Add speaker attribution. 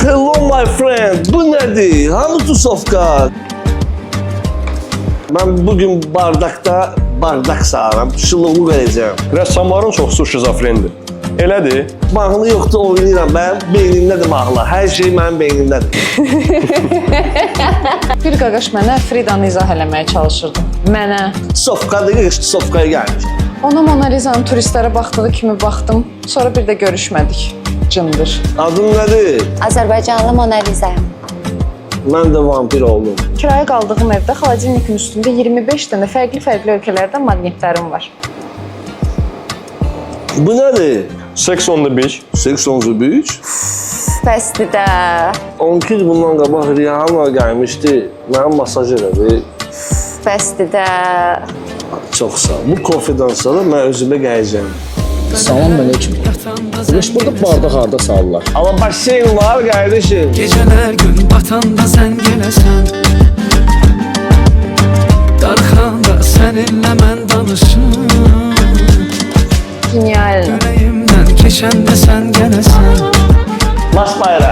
Speaker 1: Hello my friend, bu nədir? Hanı tusovka? Mən bugün bardakda bardak sağıram, şılığımı verəcəm.
Speaker 2: Rəssamların çoxsu şizofrendir. Elədir.
Speaker 1: Mahnı yoxdur, oynayıram. Mənim beynimdədir mahnı. Hər şey mənim beynimdədir.
Speaker 3: Bir qaqaş mənə Fridanı izah eləməyə çalışırdı. Mənə.
Speaker 1: Tusovkadır, tusovkaya gəlmiş.
Speaker 3: Ona Mona Lisa'nın turistlərə baxdığı kimi baxdım. Sonra bir də görüşmədik. Cındır.
Speaker 1: Adın nədir?
Speaker 4: Azərbaycanlı Mona Lisa'yım.
Speaker 1: Mən də vampir oldum.
Speaker 3: Kirayə qaldığım evdə xaladelnikin üstündə 25 dənə fərqli ölkələrdən maqnitlərim var.
Speaker 1: Bu nədir?
Speaker 2: Sex on the beach.
Speaker 1: Sex on the beach.
Speaker 4: Bəsdir də.
Speaker 1: 12 il bundan qabaq Rihanna gəlmişdi. Mənim masaj elədi.
Speaker 4: Bəsdir də.
Speaker 1: Çox sağ ol. Bu kofedən sonra mən özümə gələcəm.
Speaker 5: Salam aleyküm. Biz burada bardaq harda salırlar?
Speaker 1: Amma basseyn var qardeşim.
Speaker 6: Geceler gün batanda sen gelesən Darxanda seninle mən danışım
Speaker 3: Genial.
Speaker 6: Yüreğimden keçəndə sen gelesən
Speaker 1: Mas bayram.